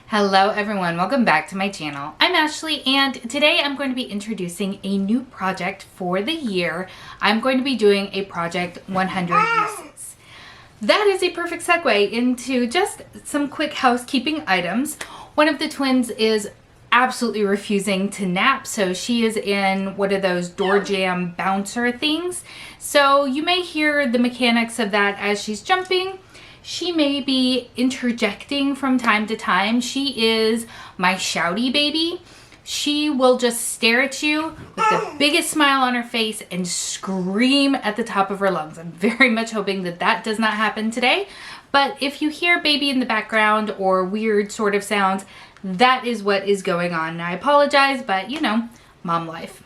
Hello everyone, welcome back to my channel. I'm Ashley and today I'm going to be introducing a new project for the year. I'm going to be doing a project 100 uses. That is a perfect segue into just some quick housekeeping items. One of the twins is absolutely refusing to nap, so she is in one of those door jam bouncer things. So you may hear the mechanics of that as she's jumping. She may be interjecting from time to time. She is my shouty baby. She will just stare at you with the biggest smile on her face and scream at the top of her lungs. I'm very much hoping that that does not happen today. But if you hear baby in the background or weird sort of sounds, that is what is going on. And I apologize, but you know, mom life.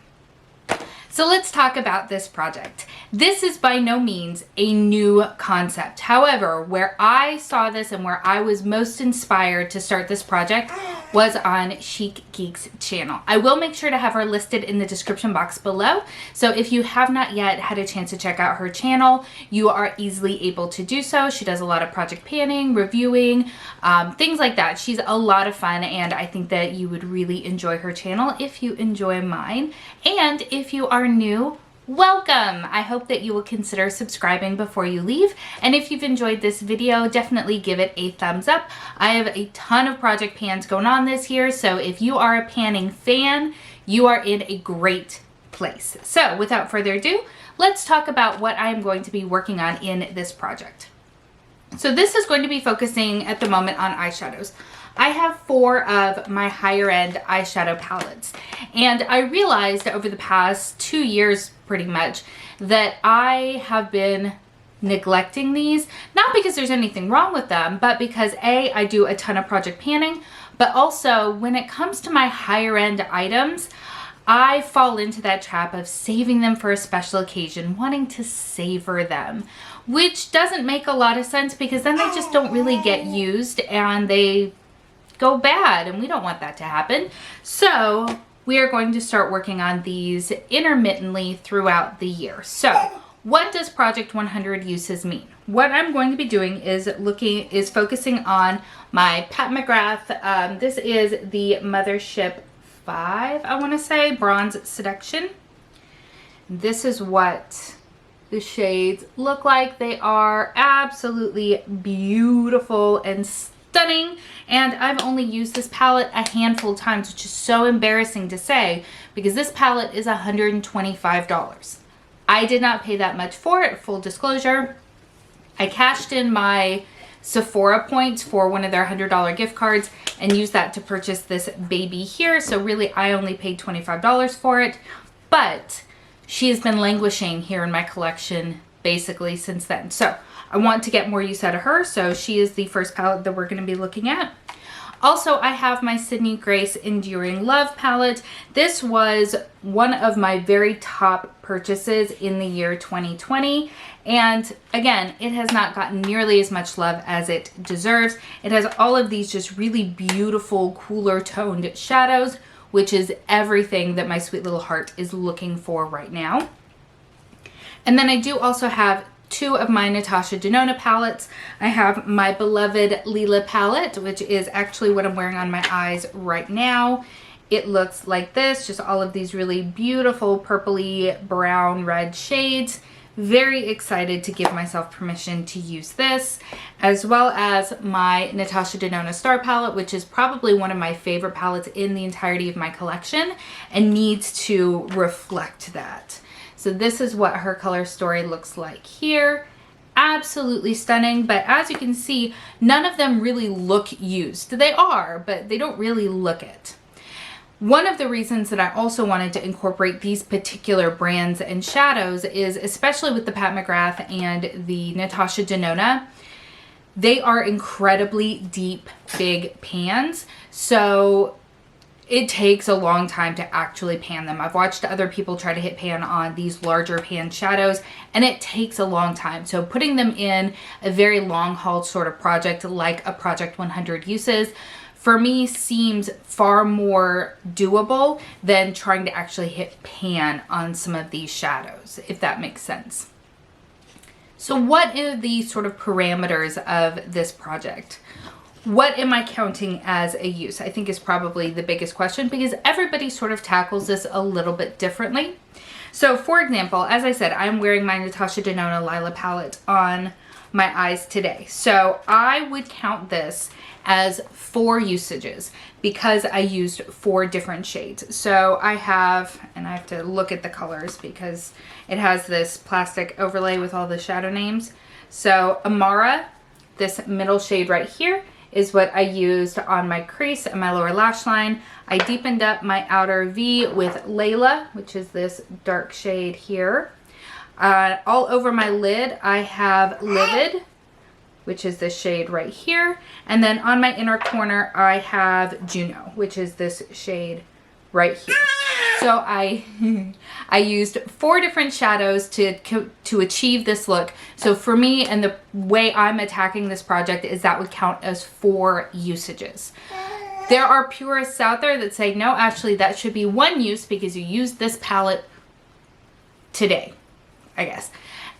So let's talk about this project. This is by no means a new concept. However, where I saw this and where I was most inspired to start this project was on ChicGeek's channel. I will make sure to have her listed in the description box below. So if you have not yet had a chance to check out her channel, you are easily able to do so. She does a lot of project panning, reviewing, things like that. She's a lot of fun and I think that you would really enjoy her channel if you enjoy mine. And if you are new, welcome! I hope that you will consider subscribing before you leave. And if you've enjoyed this video, definitely give it a thumbs up. I have a ton of project pans going on this year, so if you are a panning fan, you are in a great place. So without further ado, let's talk about what I'm going to be working on in this project. So this is going to be focusing at the moment on eyeshadows. I have 4 of my higher end eyeshadow palettes, and I realized over the past 2 years pretty much that I have been neglecting these, not because there's anything wrong with them, but because A, I do a ton of project panning, but also when it comes to my higher end items, I fall into that trap of saving them for a special occasion, wanting to savor them, which doesn't make a lot of sense because then they just don't really get used and they go bad, and we don't want that to happen. So we are going to start working on these intermittently throughout the year. So what does Project 100 Uses mean? What I'm going to be doing is focusing on my Pat McGrath. This is the Mothership 5, I want to say, Bronze Seduction. This is what the shades look like. They are absolutely beautiful and stunning, and I've only used this palette a handful of times, which is so embarrassing to say because this palette is $125. I did not pay that much for it, full disclosure. I cashed in my Sephora points for one of their $100 gift cards and used that to purchase this baby here, so really I only paid $25 for it, but she has been languishing here in my collection basically since then. So I want to get more use out of her, so she is the first palette that we're going to be looking at. Also, I have my Sydney Grace Enduring Love palette. This was one of my very top purchases in the year 2020. And again, it has not gotten nearly as much love as it deserves. It has all of these just really beautiful, cooler toned shadows, which is everything that my sweet little heart is looking for right now. And then I do also have 2 of my Natasha Denona palettes. I have my beloved Lila palette, which is actually what I'm wearing on my eyes right now. It looks like this, just all of these really beautiful purpley brown red shades. Very excited to give myself permission to use this, as well as my Natasha Denona Star palette, which is probably one of my favorite palettes in the entirety of my collection and needs to reflect that. So this is what her color story looks like here. Absolutely stunning, but as you can see, none of them really look used. They are, but they don't really look it. One of the reasons that I also wanted to incorporate these particular brands and shadows is, especially with the Pat McGrath and the Natasha Denona, they are incredibly deep, big pans. So it takes a long time to actually pan them. I've watched other people try to hit pan on these larger pan shadows and it takes a long time. So putting them in a very long haul sort of project like a Project 100 Uses for me seems far more doable than trying to actually hit pan on some of these shadows, if that makes sense. So what are the sort of parameters of this project? what am I counting as a use? I think is probably the biggest question, because everybody sort of tackles this a little bit differently. So for example, as I said, I'm wearing my Natasha Denona Lila palette on my eyes today. So I would count this as 4 usages because I used 4 different shades. So I have, and I have to look at the colors because it has this plastic overlay with all the shadow names. So Amara, this middle shade right here, is what I used on my crease and my lower lash line. I deepened up my outer V with Layla, which is this dark shade here. All over my lid, I have Livid, which is this shade right here. And then on my inner corner, I have Juno, which is this shade right here. So I used 4 different shadows to achieve this look. So for me, and the way I'm attacking this project is that would count as 4 usages. There are purists out there that say, no, actually that should be 1 use because you used this palette today, I guess.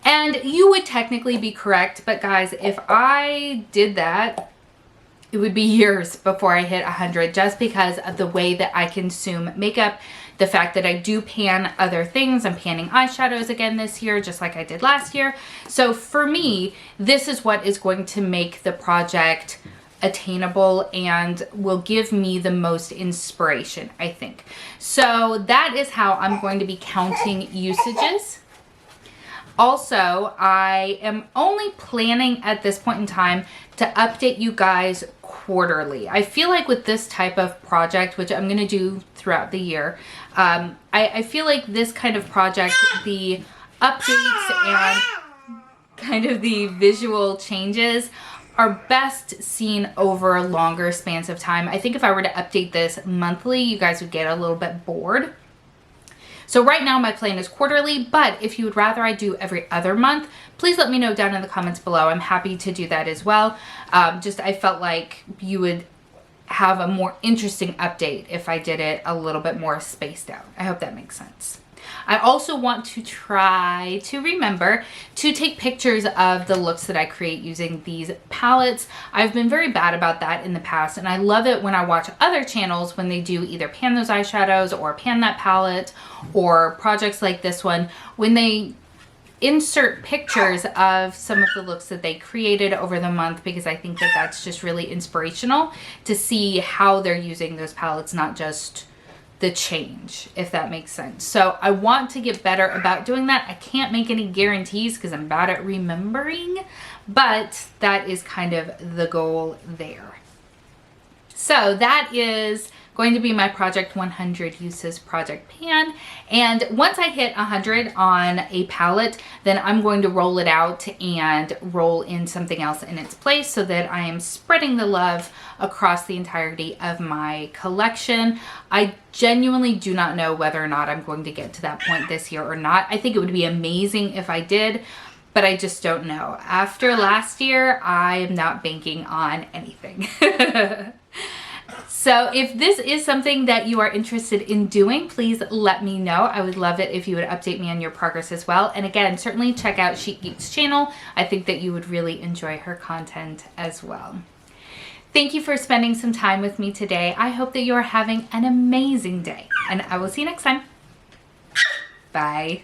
And you would technically be correct, but guys, if I did that, it would be years before I hit 100 just because of the way that I consume makeup. The fact that I do pan other things. I'm panning eyeshadows again this year, just like I did last year. So for me, this is what is going to make the project attainable and will give me the most inspiration, I think. So that is how I'm going to be counting usages. Also, I am only planning at this point in time to update you guys quarterly. I feel like with this type of project, which I'm going to do throughout the year, I feel like this kind of project, the updates and kind of the visual changes are best seen over longer spans of time. I think if I were to update this monthly, you guys would get a little bit bored. So right now my plan is quarterly, but if you would rather I do every other month, please let me know down in the comments below. I'm happy to do that as well. I felt like you would have a more interesting update if I did it a little bit more spaced out. I hope that makes sense. I also want to try to remember to take pictures of the looks that I create using these palettes. I've been very bad about that in the past, and I love it when I watch other channels when they do either pan those eyeshadows or pan that palette or projects like this one, when they insert pictures of some of the looks that they created over the month, because I think that that's just really inspirational to see how they're using those palettes, not just the change, if that makes sense. So I want to get better about doing that. I can't make any guarantees because I'm bad at remembering, but that is kind of the goal there. So that is going to be my Project 100 Uses Project Pan. And once I hit 100 on a palette, then I'm going to roll it out and roll in something else in its place so that I am spreading the love across the entirety of my collection. I genuinely do not know whether or not I'm going to get to that point this year or not. I think it would be amazing if I did, but I just don't know. After last year, I am not banking on anything. So if this is something that you are interested in doing, please let me know. I would love it if you would update me on your progress as well. And again, certainly check out ChicGeek's channel. I think that you would really enjoy her content as well. Thank you for spending some time with me today. I hope that you are having an amazing day, and I will see you next time. Bye.